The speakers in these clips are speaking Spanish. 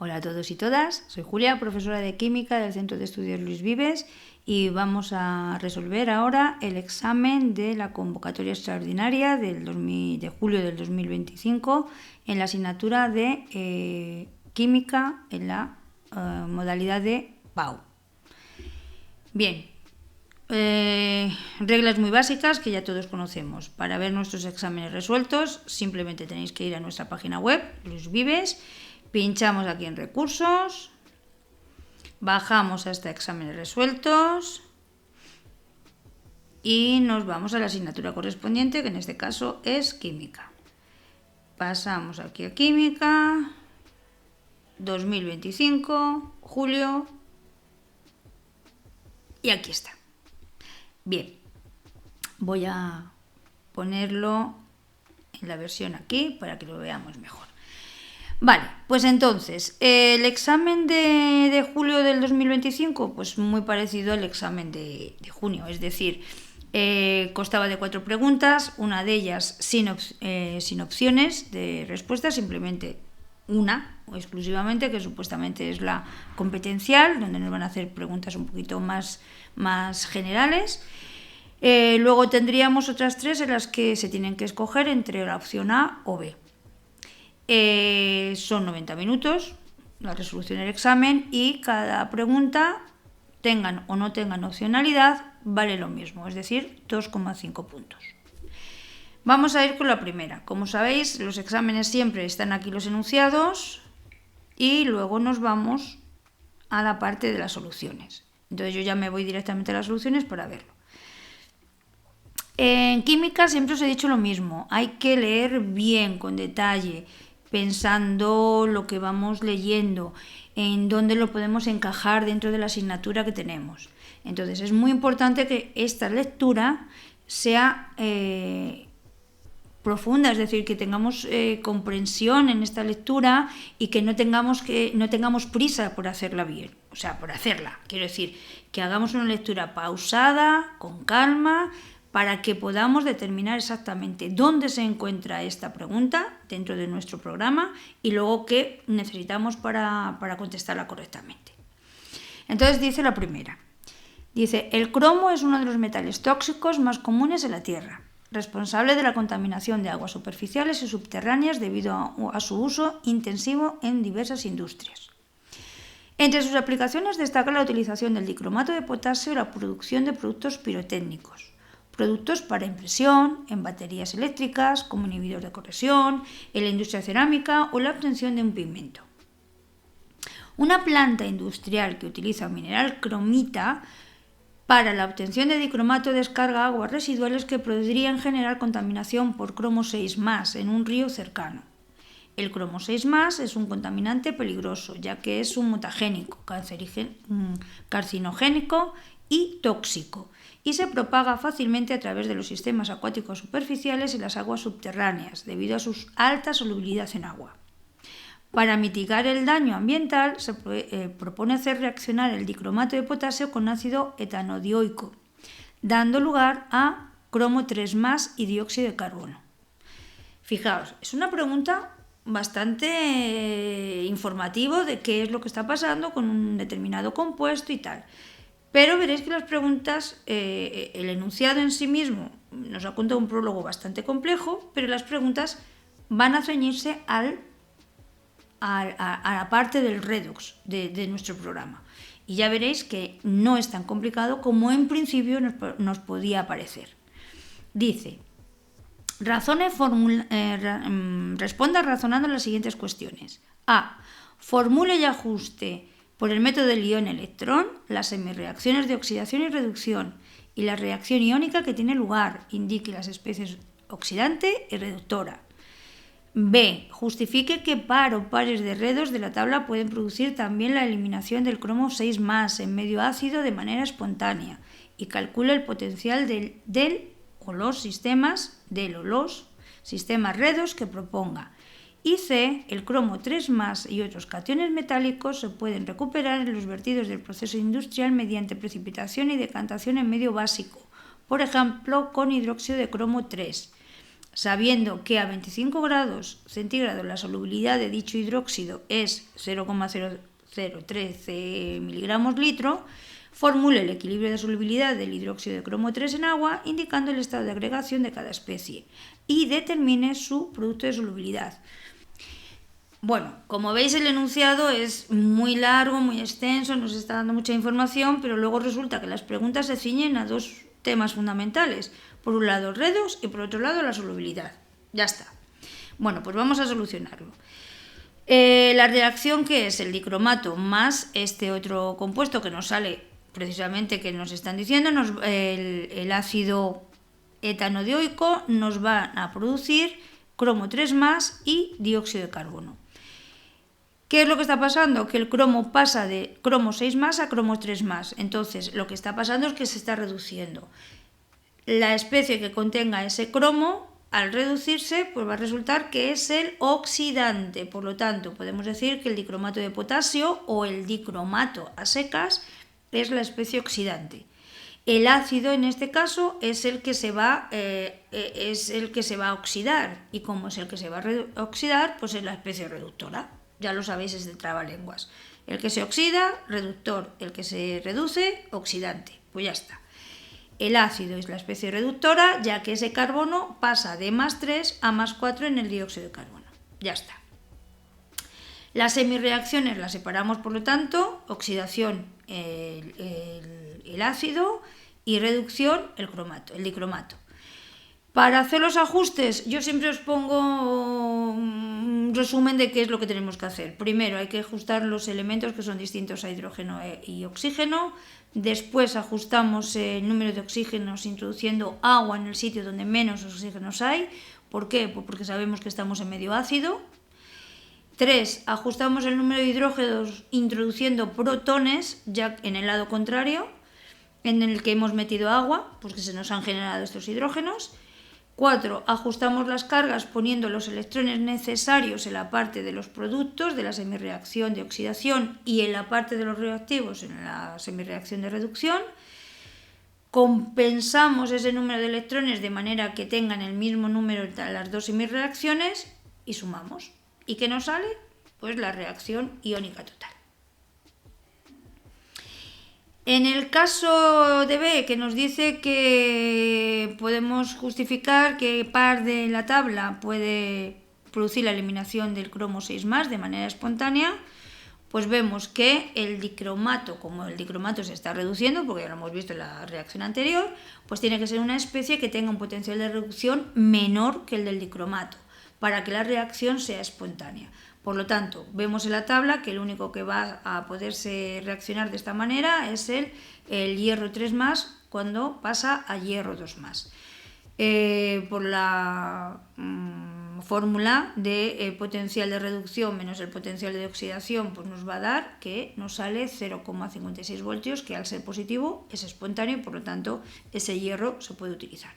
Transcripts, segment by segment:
Hola a todos y todas, soy Julia, profesora de Química del Centro de Estudios Luis Vives y vamos a resolver ahora el examen de la convocatoria extraordinaria de julio del 2025 en la asignatura de Química en la modalidad de PAU. Bien, reglas muy básicas que ya todos conocemos. Para ver nuestros exámenes resueltos simplemente tenéis que ir a nuestra página web, Luis Vives. Pinchamos aquí en recursos, bajamos hasta exámenes resueltos y nos vamos a la asignatura correspondiente, que en este caso es química. Pasamos aquí a química, 2025, julio, y aquí está. Bien, voy a ponerlo en la versión aquí para que lo veamos mejor. Vale, pues entonces, el examen de julio del 2025, pues muy parecido al examen de junio, es decir, constaba de 4 preguntas, una de ellas sin opciones de respuesta, simplemente una o exclusivamente, que supuestamente es la competencial, donde nos van a hacer preguntas un poquito más generales. Luego tendríamos otras 3 en las que se tienen que escoger entre la opción A o B. Son 90 minutos la resolución del examen y cada pregunta, tengan o no tengan opcionalidad, vale lo mismo, es decir, 2,5 puntos. Vamos a ir con la primera. Como sabéis, los exámenes siempre están aquí los enunciados y luego nos vamos a la parte de las soluciones. Entonces yo ya me voy directamente a las soluciones para verlo. En química siempre os he dicho lo mismo, hay que leer bien, con detalle, pensando lo que vamos leyendo, en dónde lo podemos encajar dentro de la asignatura que tenemos. Entonces es muy importante que esta lectura sea profunda, es decir, que tengamos comprensión en esta lectura y que no tengamos prisa por hacerla bien, o sea, por hacerla. Quiero decir, que hagamos una lectura pausada, con calma, para que podamos determinar exactamente dónde se encuentra esta pregunta dentro de nuestro programa y luego qué necesitamos para contestarla correctamente. Entonces dice la primera. Dice, el cromo es uno de los metales tóxicos más comunes en la Tierra, responsable de la contaminación de aguas superficiales y subterráneas debido a su uso intensivo en diversas industrias. Entre sus aplicaciones destaca la utilización del dicromato de potasio y la producción de productos pirotécnicos. Productos para impresión, en baterías eléctricas, como inhibidor de corrosión, en la industria cerámica o la obtención de un pigmento. Una planta industrial que utiliza mineral cromita para la obtención de dicromato descarga aguas residuales que podrían generar contaminación por cromo 6+, en un río cercano. El cromo 6+ es un contaminante peligroso, ya que es un mutagénico, carcinogénico y tóxico, y se propaga fácilmente a través de los sistemas acuáticos superficiales y las aguas subterráneas, debido a su alta solubilidad en agua. Para mitigar el daño ambiental, se propone hacer reaccionar el dicromato de potasio con ácido etanodioico, dando lugar a cromo 3+ y dióxido de carbono. Fijaos, es una pregunta bastante informativa de qué es lo que está pasando con un determinado compuesto y tal. Pero veréis que las preguntas, el enunciado en sí mismo nos ha contado un prólogo bastante complejo, pero las preguntas van a ceñirse a la parte del redox de nuestro programa. Y ya veréis que no es tan complicado como en principio nos podía parecer. Dice, responda razonando las siguientes cuestiones. A. Formule y ajuste por el método del ion-electrón las semireacciones de oxidación y reducción y la reacción iónica que tiene lugar. Indique las especies oxidante y reductora. B. Justifique que par o pares de redos de la tabla pueden producir también la eliminación del cromo 6+ en medio ácido de manera espontánea y calcule el potencial del o los sistemas redos que proponga. Y C. El cromo 3+ y otros cationes metálicos se pueden recuperar en los vertidos del proceso industrial mediante precipitación y decantación en medio básico, por ejemplo con hidróxido de cromo 3. sabiendo que a 25 grados centígrados la solubilidad de dicho hidróxido es 0,0013 miligramos litro, formule el equilibrio de solubilidad del hidróxido de cromo 3 en agua, indicando el estado de agregación de cada especie, y determine su producto de solubilidad. Bueno, como veis, el enunciado es muy largo, muy extenso, nos está dando mucha información, pero luego resulta que las preguntas se ciñen a dos temas fundamentales. Por un lado el redox y por otro lado la solubilidad. Ya está. Bueno, pues vamos a solucionarlo. La reacción, que es el dicromato más este otro compuesto que nos sale precisamente, que nos están diciendo, el ácido etanodioico, nos va a producir cromo 3 más y dióxido de carbono. ¿Qué es lo que está pasando? Que el cromo pasa de cromo 6 más a cromo 3 más. Entonces, lo que está pasando es que se está reduciendo. La especie que contenga ese cromo, al reducirse, pues va a resultar que es el oxidante. Por lo tanto, podemos decir que el dicromato de potasio o el dicromato a secas es la especie oxidante. El ácido, en este caso, es el que se va a oxidar, y como es el que se va a oxidar, pues es la especie reductora. Ya lo sabéis, es de trabalenguas. El que se oxida, reductor; el que se reduce, oxidante. Pues ya está. El ácido es la especie reductora, ya que ese carbono pasa de +3 a +4 en el dióxido de carbono. Ya está. Las semirreacciones las separamos, por lo tanto: oxidación, el ácido, y reducción, el dicromato. Para hacer los ajustes, yo siempre os pongo un resumen de qué es lo que tenemos que hacer. Primero hay que ajustar los elementos que son distintos a hidrógeno y oxígeno. Después ajustamos el número de oxígenos introduciendo agua en el sitio donde menos oxígenos hay. ¿Por qué? Pues porque sabemos que estamos en medio ácido. 3. Ajustamos el número de hidrógenos introduciendo protones ya en el lado contrario, en el que hemos metido agua, pues que se nos han generado estos hidrógenos. 4. Ajustamos las cargas poniendo los electrones necesarios en la parte de los productos de la semirreacción de oxidación y en la parte de los reactivos en la semirreacción de reducción. Compensamos ese número de electrones de manera que tengan el mismo número en las dos semirreacciones y sumamos. ¿Y qué nos sale? Pues la reacción iónica total. En el caso de B, que nos dice que podemos justificar que par de la tabla puede producir la eliminación del cromo 6 más de manera espontánea, pues vemos que el dicromato, como el dicromato se está reduciendo, porque ya lo hemos visto en la reacción anterior, pues tiene que ser una especie que tenga un potencial de reducción menor que el del dicromato, para que la reacción sea espontánea. Por lo tanto, vemos en la tabla que el único que va a poderse reaccionar de esta manera es el hierro 3 más cuando pasa a hierro 2 más. Por la fórmula de potencial de reducción menos el potencial de oxidación, pues nos va a dar que nos sale 0,56 voltios, que al ser positivo es espontáneo y por lo tanto ese hierro se puede utilizar.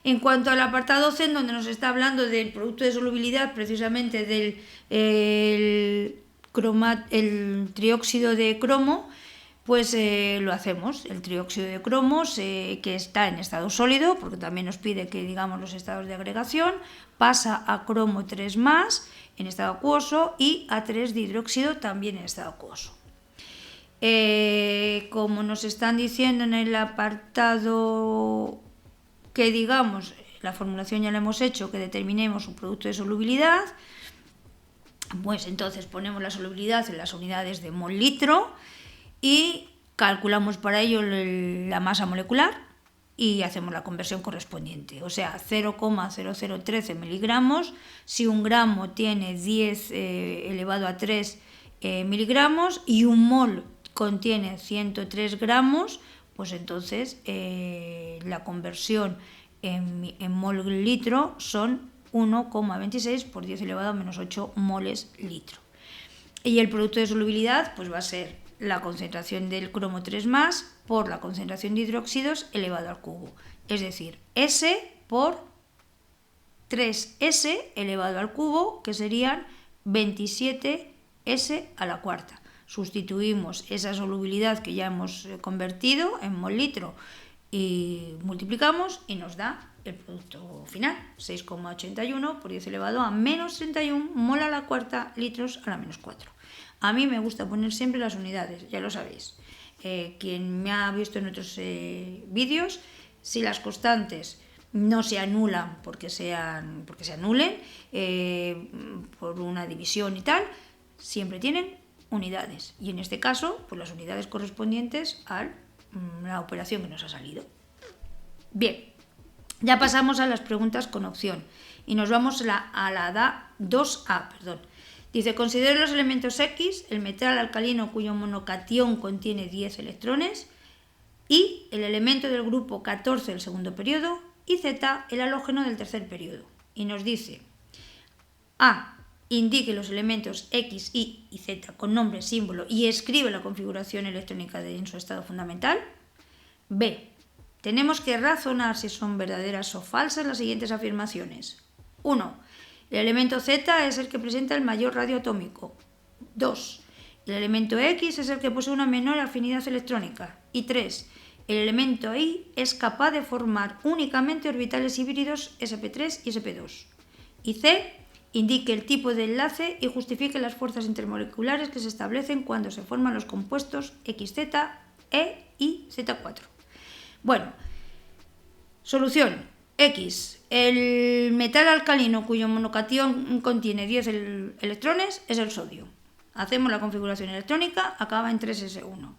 En cuanto al apartado C, en donde nos está hablando del producto de solubilidad, precisamente del el trióxido de cromo, pues lo hacemos. El trióxido de cromo, que está en estado sólido, porque también nos pide que digamos los estados de agregación, pasa a cromo 3 más en estado acuoso y a 3 dihidróxido también en estado acuoso. Como nos están diciendo en el apartado que digamos, la formulación ya la hemos hecho, que determinemos un producto de solubilidad, pues entonces ponemos la solubilidad en las unidades de mol litro y calculamos para ello la masa molecular y hacemos la conversión correspondiente. O sea, 0,0013 miligramos, si un gramo tiene 10 elevado a 3 miligramos y un mol contiene 103 gramos, pues entonces la conversión en mol litro son 1,26 por 10 elevado a menos 8 moles litro. Y el producto de solubilidad pues va a ser la concentración del cromo 3 más por la concentración de hidróxidos elevado al cubo. Es decir, S por 3S elevado al cubo, que serían 27S a la cuarta. Sustituimos esa solubilidad que ya hemos convertido en mol litro y multiplicamos y nos da el producto final, 6,81 por 10 elevado a menos 31 mol a la cuarta litros a la menos 4. A mí me gusta poner siempre las unidades, ya lo sabéis. Quien me ha visto en otros vídeos, si las constantes no se anulan porque se anulen por una división y tal, siempre tienen unidades. Y en este caso, pues las unidades correspondientes a la operación que nos ha salido. Bien, ya pasamos a las preguntas con opción y nos vamos a la 2A. Dice, considere los elementos X, el metal alcalino cuyo monocatión contiene 10 electrones, y el elemento del grupo 14 del segundo periodo, y Z, el halógeno del tercer periodo. Y nos dice, A, indique los elementos X, Y y Z con nombre, símbolo y escribe la configuración electrónica en su estado fundamental. B, tenemos que razonar si son verdaderas o falsas las siguientes afirmaciones. 1. El elemento Z es el que presenta el mayor radio atómico. 2. El elemento X es el que posee una menor afinidad electrónica. Y 3. El elemento Y es capaz de formar únicamente orbitales híbridos sp3 y sp2. Y C. Indique el tipo de enlace y justifique las fuerzas intermoleculares que se establecen cuando se forman los compuestos XZ, E y Z4. Bueno, solución. X. El metal alcalino cuyo monocatión contiene 10 electrones es el sodio. Hacemos la configuración electrónica, acaba en 3s1.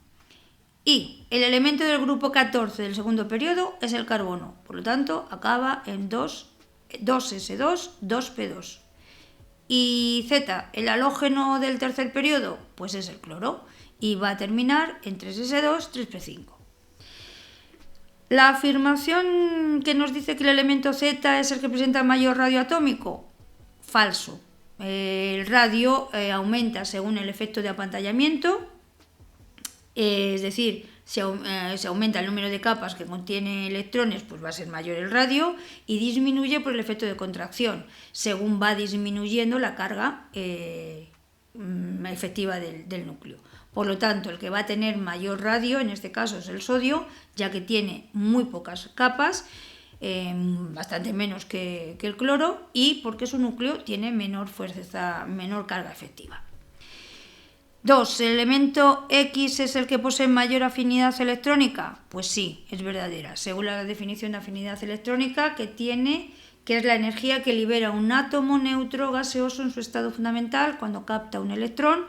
Y el elemento del grupo 14 del segundo periodo es el carbono, por lo tanto acaba en 2s2, 2p2. Y Z, el halógeno del tercer periodo, pues es el cloro, y va a terminar en 3s2, 3p5. La afirmación que nos dice que el elemento Z es el que presenta mayor radio atómico, falso. El radio aumenta según el efecto de apantallamiento, es decir, si aumenta el número de capas que contiene electrones, pues va a ser mayor el radio, y disminuye por el efecto de contracción, según va disminuyendo la carga efectiva del núcleo. Por lo tanto, el que va a tener mayor radio, en este caso es el sodio, ya que tiene muy pocas capas, bastante menos que el cloro, y porque su núcleo tiene menor carga efectiva. 2. ¿El elemento X es el que posee mayor afinidad electrónica? Pues sí, es verdadera, según la definición de afinidad electrónica que es la energía que libera un átomo neutro gaseoso en su estado fundamental cuando capta un electrón.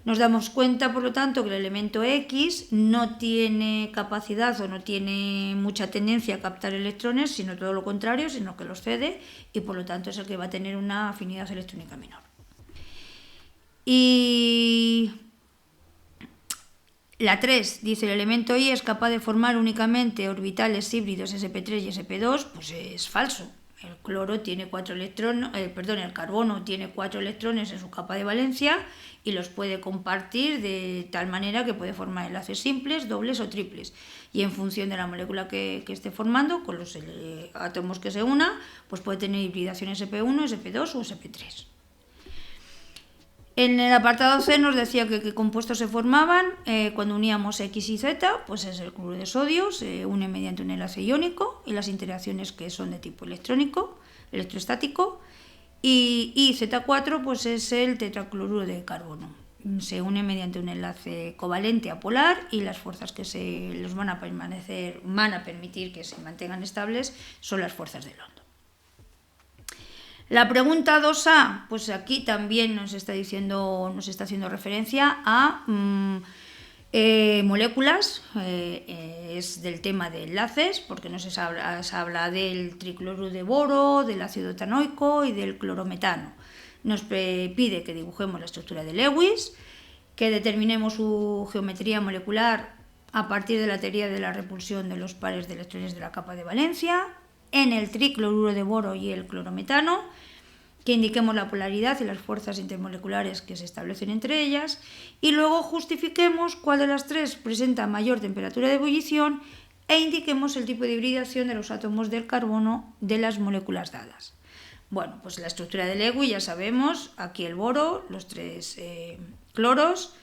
Nos damos cuenta, por lo tanto, que el elemento X no tiene capacidad o no tiene mucha tendencia a captar electrones, sino todo lo contrario, sino que los cede, y por lo tanto es el que va a tener una afinidad electrónica menor. Y la 3 dice, el elemento Y es capaz de formar únicamente orbitales híbridos sp3 y sp2, pues es falso. El cloro tiene el carbono tiene 4 electrones en su capa de valencia y los puede compartir de tal manera que puede formar enlaces simples, dobles o triples. Y en función de la molécula que esté formando, con los átomos que se una, pues puede tener hibridación sp1, sp2 o sp3. En el apartado C nos decía que qué compuestos se formaban cuando uníamos X y Z, pues es el cloruro de sodio, se une mediante un enlace iónico y las interacciones que son de tipo electroestático, y Z4 pues es el tetracloruro de carbono, se une mediante un enlace covalente apolar y las fuerzas que los van a permitir que se mantengan estables son las fuerzas de London. La pregunta 2A, pues aquí también nos está haciendo referencia a moléculas, es del tema de enlaces, porque nos habla del tricloruro de boro, del ácido etanoico y del clorometano. Nos pide que dibujemos la estructura de Lewis, que determinemos su geometría molecular a partir de la teoría de la repulsión de los pares de electrones de la capa de valencia, en el tricloruro de boro y el clorometano, que indiquemos la polaridad y las fuerzas intermoleculares que se establecen entre ellas, y luego justifiquemos cuál de las tres presenta mayor temperatura de ebullición e indiquemos el tipo de hibridación de los átomos del carbono de las moléculas dadas. Bueno, pues la estructura de Lewis ya sabemos, aquí el boro, los 3 cloros,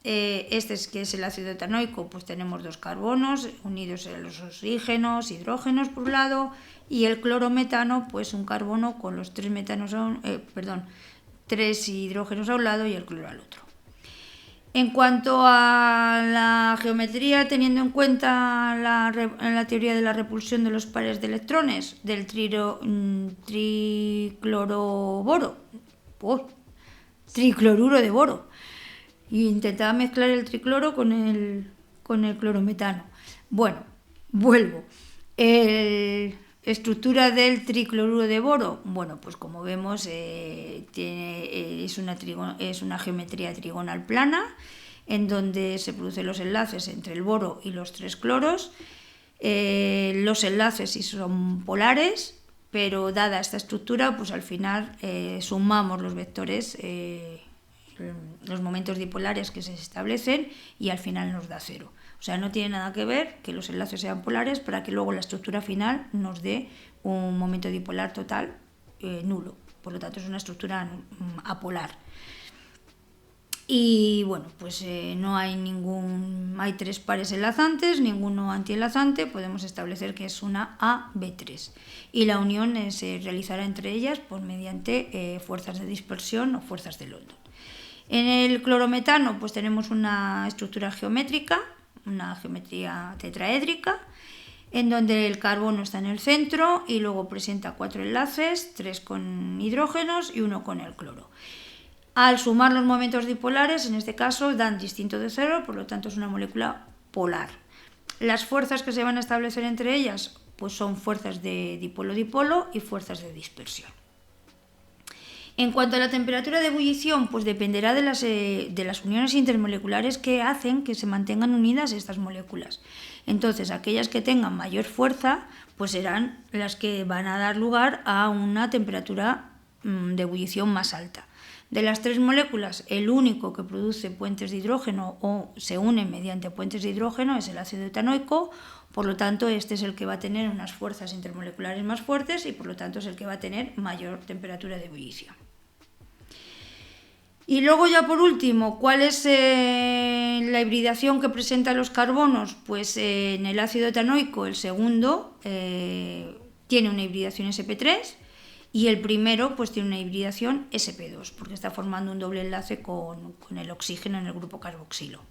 Este es que es el ácido etanoico, pues tenemos 2 carbonos unidos a los oxígenos, hidrógenos por un lado, y el clorometano, pues un carbono con los 3 hidrógenos a un lado y el cloro al otro. En cuanto a la geometría, teniendo en cuenta la teoría de la repulsión de los pares de electrones del tricloruro de boro, y intentaba mezclar el tricloro con el clorometano. Bueno, vuelvo. Estructura del tricloruro de boro, bueno, pues como vemos es una geometría trigonal plana en donde se producen los enlaces entre el boro y los 3 cloros. Los enlaces sí son polares, pero dada esta estructura, pues al final sumamos los vectores, los momentos dipolares que se establecen, y al final nos da 0. O sea, no tiene nada que ver que los enlaces sean polares para que luego la estructura final nos dé un momento dipolar total nulo. Por lo tanto, es una estructura apolar. Y bueno, pues no hay hay 3 pares enlazantes, ninguno antienlazante. Podemos establecer que es una AB3. Y la unión se realizará entre ellas pues, mediante fuerzas de dispersión o fuerzas de London. En el clorometano pues tenemos una estructura geométrica, una geometría tetraédrica, en donde el carbono está en el centro y luego presenta 4 enlaces, 3 con hidrógenos y 1 con el cloro. Al sumar los momentos dipolares, en este caso, dan distinto de 0, por lo tanto es una molécula polar. Las fuerzas que se van a establecer entre ellas pues son fuerzas de dipolo-dipolo y fuerzas de dispersión. En cuanto a la temperatura de ebullición, pues dependerá de las uniones intermoleculares que hacen que se mantengan unidas estas moléculas. Entonces, aquellas que tengan mayor fuerza, pues serán las que van a dar lugar a una temperatura de ebullición más alta. De las 3 moléculas, el único que produce puentes de hidrógeno o se une mediante puentes de hidrógeno es el ácido etanoico. Por lo tanto, este es el que va a tener unas fuerzas intermoleculares más fuertes y por lo tanto es el que va a tener mayor temperatura de ebullición. Y luego ya por último, ¿cuál es la hibridación que presentan los carbonos? Pues en el ácido etanoico el segundo tiene una hibridación sp3 y el primero pues tiene una hibridación sp2 porque está formando un doble enlace con el oxígeno en el grupo carboxilo.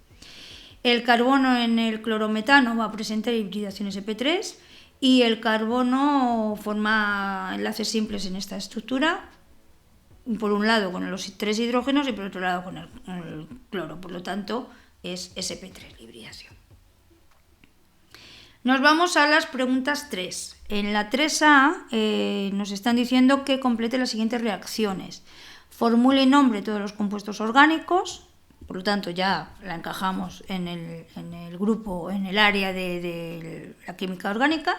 El carbono en el clorometano va a presentar hibridación sp3 y el carbono forma enlaces simples en esta estructura, por un lado con los 3 hidrógenos y por otro lado con el cloro, por lo tanto es sp3 la hibridación. Nos vamos a las preguntas 3. En la 3A nos están diciendo que complete las siguientes reacciones. Formule y nombre todos los compuestos orgánicos, por lo tanto ya la encajamos en el grupo, en el área de la química orgánica.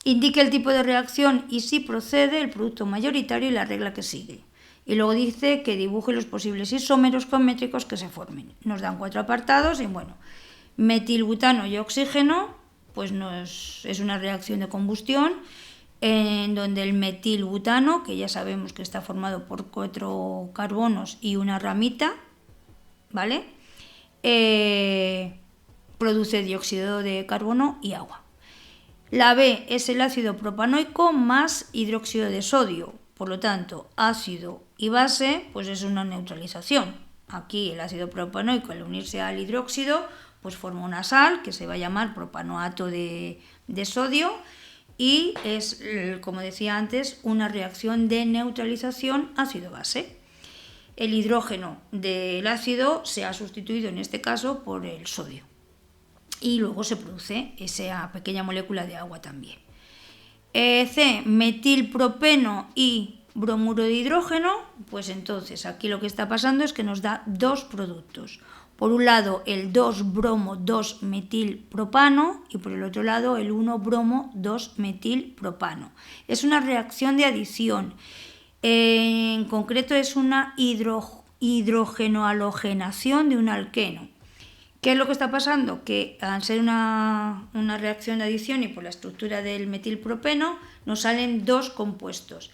Indique el tipo de reacción y si procede el producto mayoritario y la regla que sigue. Y luego dice que dibuje los posibles isómeros geométricos que se formen. Nos dan 4 apartados y bueno, metilbutano y oxígeno, pues es una reacción de combustión en donde el metilbutano, que ya sabemos que está formado por 4 carbonos y una ramita, ¿vale? Produce dióxido de carbono y agua. La B es el ácido propanoico más hidróxido de sodio. Por lo tanto, ácido y base, pues es una neutralización. Aquí el ácido propanoico, al unirse al hidróxido, pues forma una sal que se va a llamar propanoato de sodio y es, como decía antes, una reacción de neutralización ácido-base. El hidrógeno del ácido se ha sustituido en este caso por el sodio y luego se produce esa pequeña molécula de agua también. C, metilpropeno y bromuro de hidrógeno, pues entonces aquí lo que está pasando es que nos da 2 productos. Por un lado el 2-bromo-2-metilpropano y por el otro lado el 1-bromo-2-metilpropano. Es una reacción de adición. En concreto es una hidrogenohalogenación de un alqueno. ¿Qué es lo que está pasando? Que al ser una reacción de adición y por la estructura del metilpropeno nos salen 2 compuestos.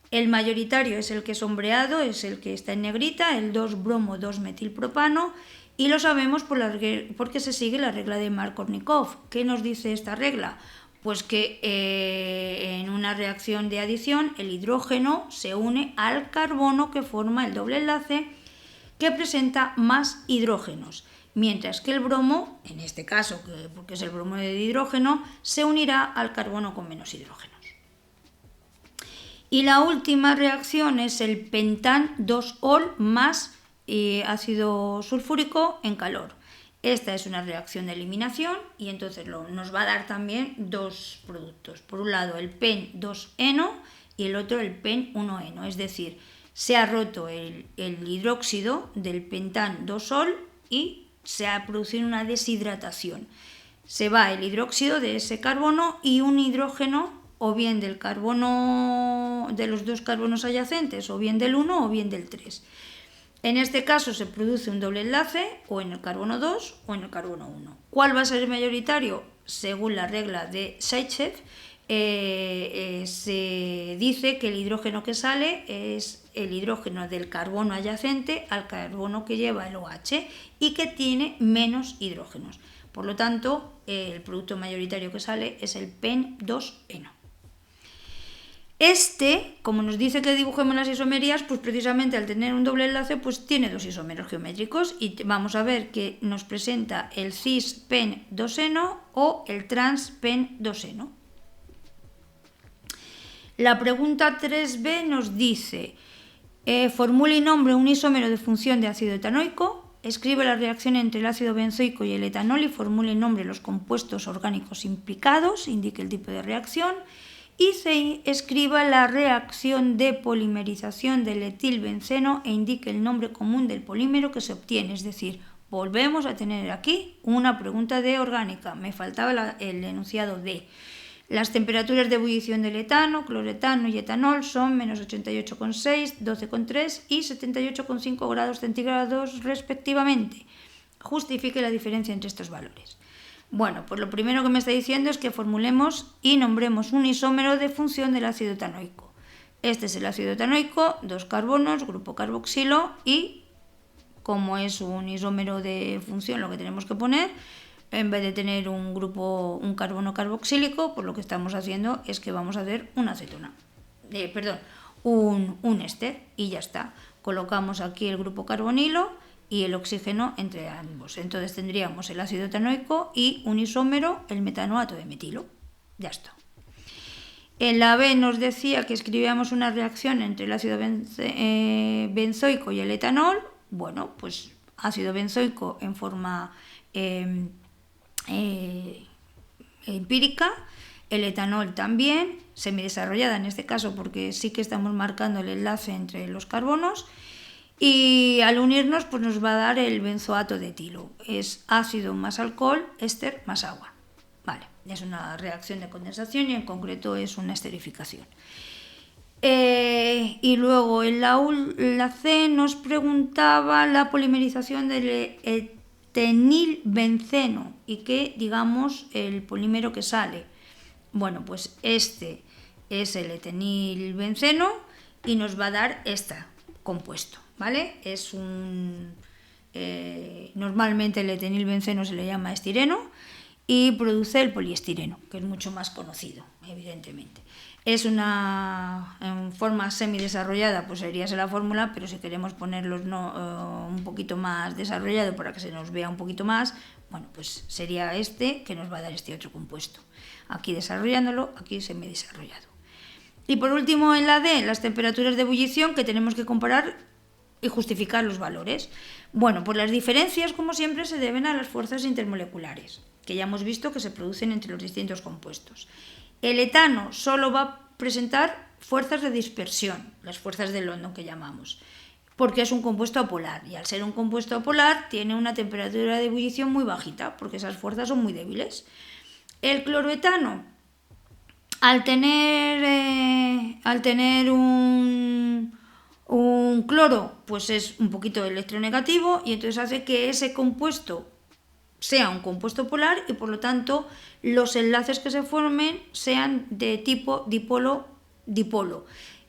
El mayoritario es el que es sombreado, es el que está en negrita, el 2-bromo-2-metilpropano, Y lo sabemos porque se sigue la regla de Markovnikov. ¿Qué nos dice esta regla? Pues que en una reacción de adición el hidrógeno se une al carbono que forma el doble enlace que presenta más hidrógenos, mientras que el bromo, en este caso, porque es el bromo de hidrógeno, se unirá al carbono con menos hidrógenos. Y la última reacción es el pentán 2-ol más ácido sulfúrico en calor. Esta es una reacción de eliminación y entonces nos va a dar también dos productos. Por un lado el pen-2-eno y el otro el pen-1-eno. Es decir, se ha roto el hidróxido del pentán 2-ol y se ha producido una deshidratación. Se va el hidróxido de ese carbono y un hidrógeno o bien del carbono de los dos carbonos adyacentes, o bien del 1 o bien del 3. En este caso se produce un doble enlace o en el carbono 2 o en el carbono 1. ¿Cuál va a ser el mayoritario? Según la regla de Zaitsev, se dice que el hidrógeno que sale es el hidrógeno del carbono adyacente al carbono que lleva el OH y que tiene menos hidrógenos. Por lo tanto, el producto mayoritario que sale es el pen-2-eno. Como nos dice que dibujemos las isomerías, pues precisamente al tener un doble enlace, pues tiene dos isómeros geométricos y vamos a ver que nos presenta el cis-pen-2-eno o el trans-pen-2-eno. La pregunta 3b nos dice, formule y nombre un isómero de función de ácido etanoico, escribe la reacción entre el ácido benzoico y el etanol y formule y nombre los compuestos orgánicos implicados, indique el tipo de reacción, y se escriba la reacción de polimerización del etilbenceno e indique el nombre común del polímero que se obtiene. Es decir, volvemos a tener aquí una pregunta de orgánica. Me faltaba el enunciado de las temperaturas de ebullición del etano, cloretano y etanol son menos 88,6, 12,3 y 78,5 grados centígrados respectivamente. Justifique la diferencia entre estos valores. Bueno, pues lo primero que me está diciendo es que formulemos y nombremos un isómero de función del ácido etanoico. Este es el ácido etanoico, dos carbonos, grupo carboxilo y, como es un isómero de función, lo que tenemos que poner, en vez de tener un carbono carboxílico, pues lo que estamos haciendo es que vamos a hacer una acetona. Un éster y ya está. Colocamos aquí el grupo carbonilo y el oxígeno entre ambos. Entonces tendríamos el ácido etanoico y un isómero, el metanoato de metilo. Ya está. En la B nos decía que escribíamos una reacción entre el ácido benzoico y el etanol. Bueno, pues ácido benzoico en forma empírica, el etanol también, semidesarrollada en este caso porque sí que estamos marcando el enlace entre los carbonos. Y al unirnos pues nos va a dar el benzoato de etilo. Es ácido más alcohol, éster más agua. Vale, es una reacción de condensación y en concreto es una esterificación. Y luego en la C nos preguntaba la polimerización del etenilbenceno y que digamos el polímero que sale. Bueno, pues este es el etenilbenceno y nos va a dar este compuesto. ¿Vale? Normalmente el etenilbenceno se le llama estireno y produce el poliestireno, que es mucho más conocido, evidentemente. Es en forma semidesarrollada, pues sería esa la fórmula, pero si queremos ponerlos un poquito más desarrollado para que se nos vea un poquito más, bueno, pues sería que nos va a dar este otro compuesto. Aquí desarrollándolo, aquí semidesarrollado. Y por último en la D, las temperaturas de ebullición que tenemos que comparar y justificar los valores. Bueno, pues las diferencias, como siempre, se deben a las fuerzas intermoleculares, que ya hemos visto que se producen entre los distintos compuestos. El etano solo va a presentar fuerzas de dispersión, las fuerzas de London que llamamos, porque es un compuesto apolar, y al ser un compuesto apolar tiene una temperatura de ebullición muy bajita, porque esas fuerzas son muy débiles. El cloroetano, al tener un cloro, pues es un poquito electronegativo y entonces hace que ese compuesto sea un compuesto polar y por lo tanto los enlaces que se formen sean de tipo dipolo-dipolo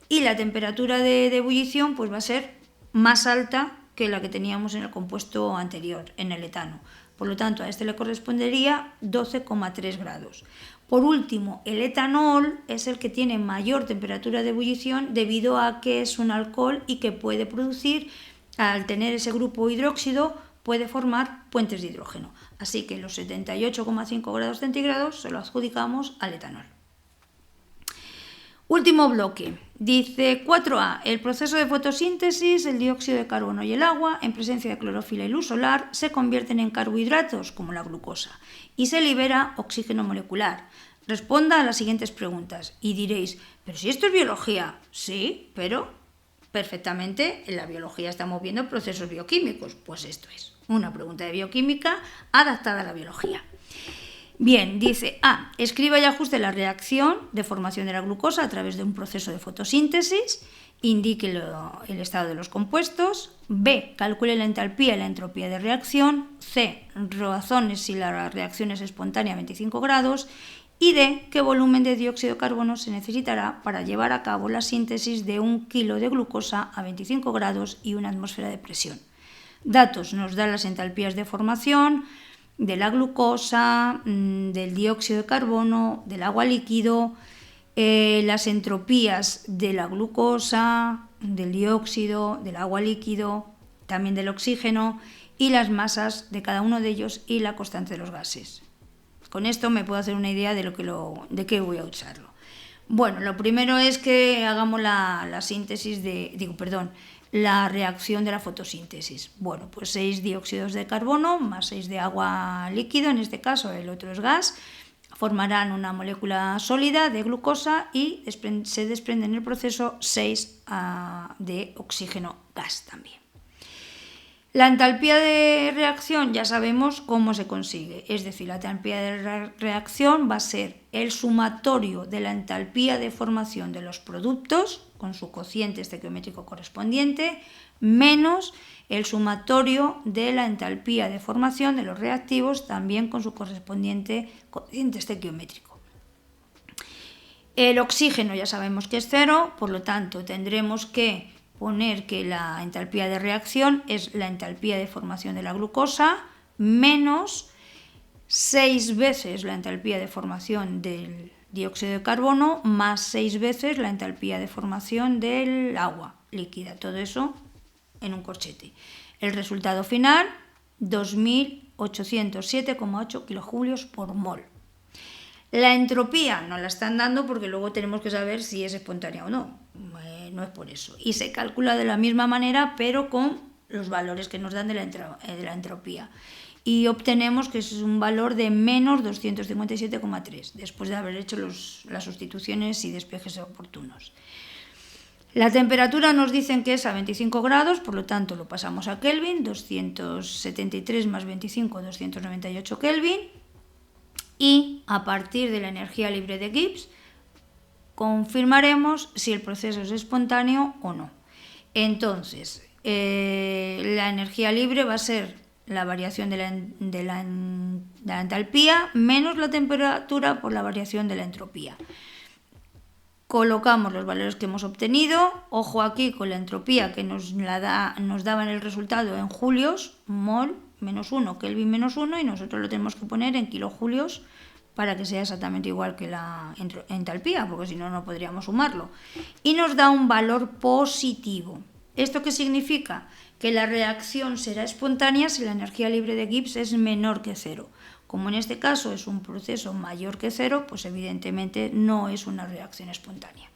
y la temperatura de ebullición pues va a ser más alta que la que teníamos en el compuesto anterior, en el etano. Por lo tanto, a este le correspondería 12,3 grados. Por último, el etanol es el que tiene mayor temperatura de ebullición debido a que es un alcohol y que puede producir, al tener ese grupo hidróxido, puede formar puentes de hidrógeno. Así que los 78,5 grados centígrados se lo adjudicamos al etanol. Último bloque. Dice 4A. El proceso de fotosíntesis, el dióxido de carbono y el agua, en presencia de clorofila y luz solar, se convierten en carbohidratos, como la glucosa, y se libera oxígeno molecular. Responda a las siguientes preguntas. Y diréis, ¿pero si esto es biología? Sí, pero perfectamente en la biología estamos viendo procesos bioquímicos. Pues esto es una pregunta de bioquímica adaptada a la biología. Bien, dice A. Escriba y ajuste la reacción de formación de la glucosa a través de un proceso de fotosíntesis. Indique el estado de los compuestos. B. Calcule la entalpía y la entropía de reacción. C. Razone si la reacción es espontánea a 25 grados. Y D. ¿Qué volumen de dióxido de carbono se necesitará para llevar a cabo la síntesis de 1 kilo de glucosa a 25 grados y una atmósfera de presión? Datos nos dan las entalpías de formación de la glucosa, del dióxido de carbono, del agua líquido, las entropías de la glucosa, del dióxido, del agua líquido, también del oxígeno y las masas de cada uno de ellos y la constante de los gases. Con esto me puedo hacer una idea de qué voy a usarlo. Bueno, lo primero es que hagamos la síntesis la reacción de la fotosíntesis. Bueno, pues 6 dióxidos de carbono más 6 de agua líquido, en este caso el otro es gas, formarán una molécula sólida de glucosa y se desprende en el proceso 6 de oxígeno gas también. La entalpía de reacción ya sabemos cómo se consigue, es decir, la entalpía de reacción va a ser el sumatorio de la entalpía de formación de los productos con su cociente estequiométrico correspondiente menos el sumatorio de la entalpía de formación de los reactivos también con su correspondiente cociente estequiométrico. El oxígeno ya sabemos que es 0, por lo tanto tendremos que poner que la entalpía de reacción es la entalpía de formación de la glucosa menos 6 veces la entalpía de formación del dióxido de carbono más 6 veces la entalpía de formación del agua líquida. Todo eso en un corchete. El resultado final, 2807,8 kilojulios por mol. La entropía nos la están dando porque luego tenemos que saber si es espontánea o no. No es por eso. Y se calcula de la misma manera, pero con los valores que nos dan de la entropía. Y obtenemos que es un valor de menos 257,3, después de haber hecho las sustituciones y despejes oportunos. La temperatura nos dicen que es a 25 grados, por lo tanto lo pasamos a Kelvin, 273 más 25, 298 Kelvin. Y a partir de la energía libre de Gibbs, confirmaremos si el proceso es espontáneo o no. Entonces, la energía libre va a ser la variación de la entalpía menos la temperatura por la variación de la entropía. Colocamos los valores que hemos obtenido, ojo aquí con la entropía que nos daba en el resultado en julios, mol menos 1, Kelvin menos 1, y nosotros lo tenemos que poner en kilojulios para que sea exactamente igual que la entalpía, porque si no, no podríamos sumarlo. Y nos da un valor positivo. ¿Esto qué significa? Que la reacción será espontánea si la energía libre de Gibbs es menor que 0. Como en este caso es un proceso mayor que 0, pues evidentemente no es una reacción espontánea.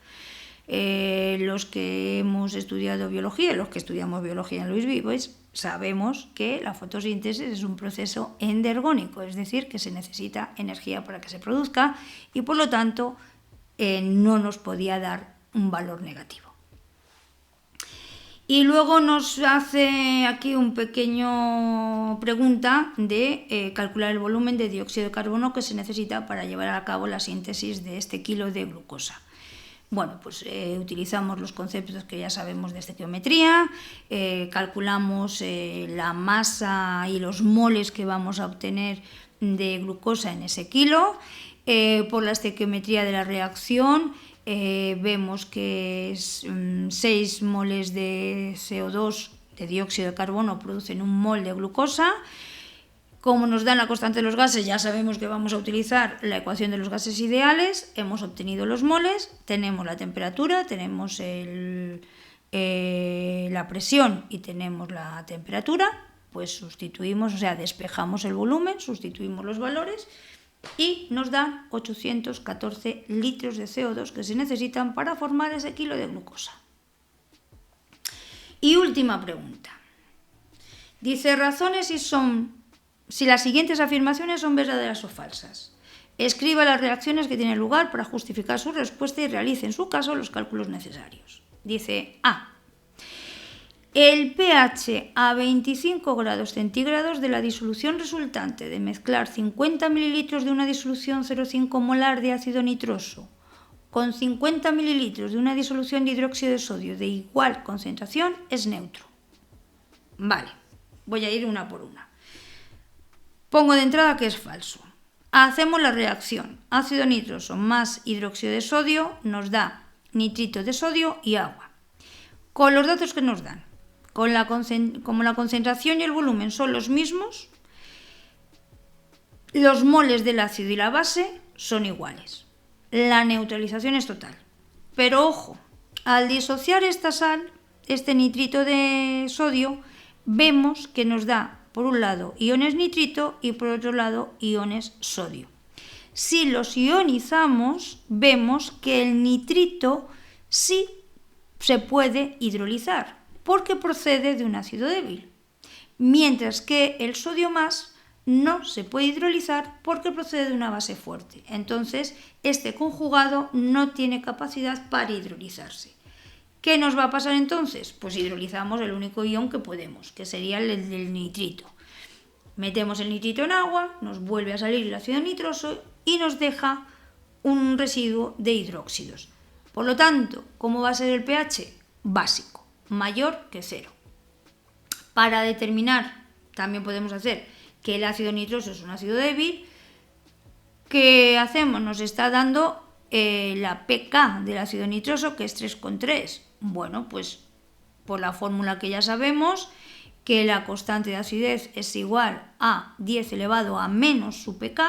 Los que hemos estudiado biología, los que estudiamos biología en Luis Vives, sabemos que la fotosíntesis es un proceso endergónico, es decir, que se necesita energía para que se produzca y por lo tanto no nos podía dar un valor negativo. Y luego nos hace aquí un pequeño pregunta de calcular el volumen de dióxido de carbono que se necesita para llevar a cabo la síntesis de este kilo de glucosa. Bueno, pues utilizamos los conceptos que ya sabemos de estequiometría, calculamos la masa y los moles que vamos a obtener de glucosa en ese kilo. Por la estequiometría de la reacción vemos que es 6 moles de CO2 de dióxido de carbono producen 1 mol de glucosa. Como nos dan la constante de los gases, ya sabemos que vamos a utilizar la ecuación de los gases ideales. Hemos obtenido los moles, tenemos la temperatura, tenemos la presión y tenemos la temperatura. Pues sustituimos, o sea, despejamos el volumen, sustituimos los valores y nos dan 814 litros de CO2 que se necesitan para formar ese kilo de glucosa. Y última pregunta. Dice, razones si las siguientes afirmaciones son verdaderas o falsas. Escriba las reacciones que tienen lugar para justificar su respuesta y realice en su caso los cálculos necesarios. Dice A. El pH a 25 grados centígrados de la disolución resultante de mezclar 50 mililitros de una disolución 0,5 molar de ácido nitroso con 50 mililitros de una disolución de hidróxido de sodio de igual concentración es neutro. Vale, voy a ir una por una. Pongo de entrada que es falso. Hacemos la reacción. Ácido nitroso más hidróxido de sodio nos da nitrito de sodio y agua. Con los datos que nos dan, como la concentración y el volumen son los mismos, los moles del ácido y la base son iguales. La neutralización es total. Pero ojo, al disociar esta sal, este nitrito de sodio, vemos que nos da por un lado iones nitrito y por otro lado iones sodio. Si los ionizamos, vemos que el nitrito sí se puede hidrolizar porque procede de un ácido débil, mientras que el sodio más no se puede hidrolizar porque procede de una base fuerte. Entonces, este conjugado no tiene capacidad para hidrolizarse. ¿Qué nos va a pasar entonces? Pues hidrolizamos el único ion que podemos, que sería el del nitrito. Metemos el nitrito en agua, nos vuelve a salir el ácido nitroso y nos deja un residuo de hidróxidos. Por lo tanto, ¿cómo va a ser el pH? Básico, mayor que 0. Para determinar, también podemos hacer que el ácido nitroso es un ácido débil. ¿Qué hacemos? Nos está dando la pK del ácido nitroso, que es 3,3. Bueno, pues por la fórmula que ya sabemos, que la constante de acidez es igual a 10 elevado a menos su pK,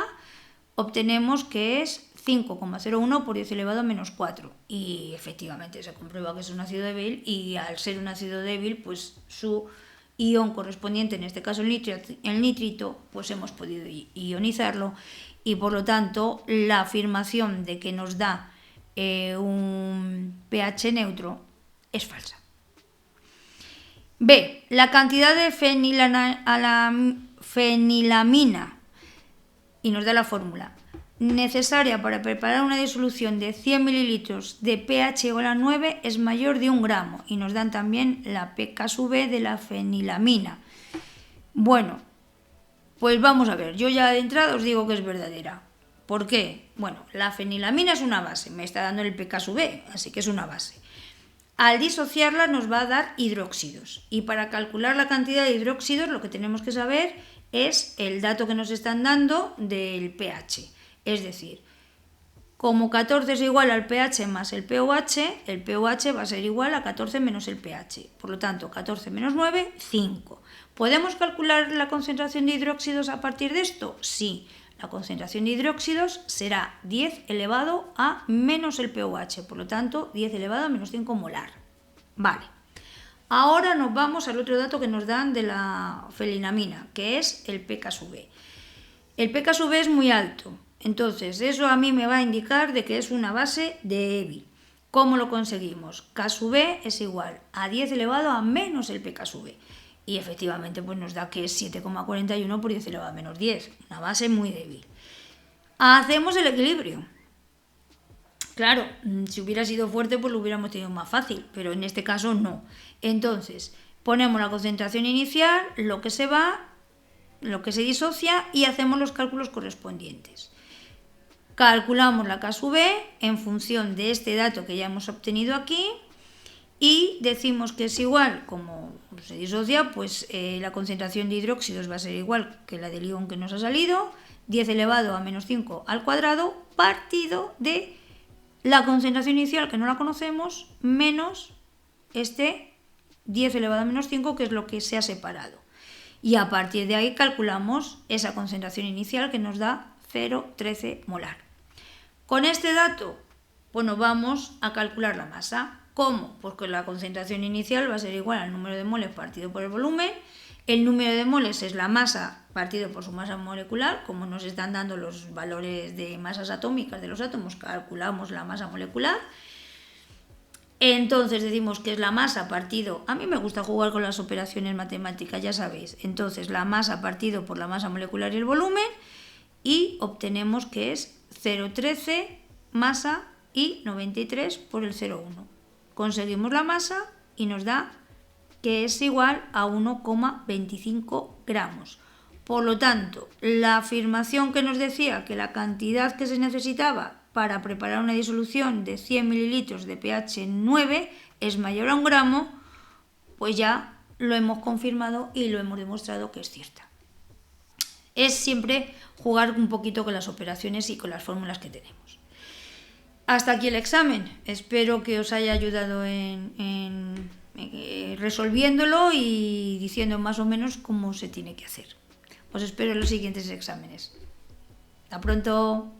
obtenemos que es 5,01 por 10 elevado a menos 4. Y efectivamente se comprueba que es un ácido débil, y al ser un ácido débil, pues su ion correspondiente, en este caso el nitrito, pues hemos podido ionizarlo, y por lo tanto la afirmación de que nos da un pH neutro es falsa. B. La cantidad de fenilamina, y nos da la fórmula, necesaria para preparar una disolución de 100 mililitros de pH igual a 9 es mayor de 1 gramo, y nos dan también la pK de la fenilamina. Bueno, pues vamos a ver, yo ya de entrada os digo que es verdadera. ¿Por qué? Bueno, la fenilamina es una base, me está dando el pK, así que es una base. Al disociarla nos va a dar hidróxidos, y para calcular la cantidad de hidróxidos lo que tenemos que saber es el dato que nos están dando del pH. Es decir, como 14 es igual al pH más el pOH va a ser igual a 14 menos el pH. Por lo tanto, 14 menos 9, 5. ¿Podemos calcular la concentración de hidróxidos a partir de esto? Sí. La concentración de hidróxidos será 10 elevado a menos el pOH, por lo tanto 10 elevado a menos 5 molar. Vale. Ahora nos vamos al otro dato que nos dan de la fenilamina, que es el pK. El pK es muy alto, entonces eso a mí me va a indicar de que es una base débil. ¿Cómo lo conseguimos? K es igual a 10 elevado a menos el pK. Y efectivamente pues nos da que es 7,41 por 10 elevado a menos 10, una base muy débil. Hacemos el equilibrio. Claro, si hubiera sido fuerte pues lo hubiéramos tenido más fácil, pero en este caso no. Entonces ponemos la concentración inicial, lo que se va, lo que se disocia, y hacemos los cálculos correspondientes. Calculamos la K en función de este dato que ya hemos obtenido aquí, y decimos que es igual, como se disocia, pues la concentración de hidróxidos va a ser igual que la del ion que nos ha salido, 10 elevado a menos 5 al cuadrado, partido de la concentración inicial, que no la conocemos, menos este 10 elevado a menos 5, que es lo que se ha separado. Y a partir de ahí calculamos esa concentración inicial que nos da 0,13 molar. Con este dato, bueno, vamos a calcular la masa. ¿Cómo? Pues que la concentración inicial va a ser igual al número de moles partido por el volumen. El número de moles es la masa partido por su masa molecular. Como nos están dando los valores de masas atómicas de los átomos, calculamos la masa molecular. Entonces decimos que es la masa partido, a mí me gusta jugar con las operaciones matemáticas, ya sabéis. Entonces la masa partido por la masa molecular y el volumen, y obtenemos que es 0,13 masa y 93 por el 0,1. Conseguimos la masa y nos da que es igual a 1,25 gramos. Por lo tanto, la afirmación que nos decía que la cantidad que se necesitaba para preparar una disolución de 100 mililitros de pH 9 es mayor a 1 gramo, pues ya lo hemos confirmado y lo hemos demostrado que es cierta. Es siempre jugar un poquito con las operaciones y con las fórmulas que tenemos. Hasta aquí el examen. Espero que os haya ayudado en resolviéndolo y diciendo más o menos cómo se tiene que hacer. Os espero en los siguientes exámenes. Hasta pronto.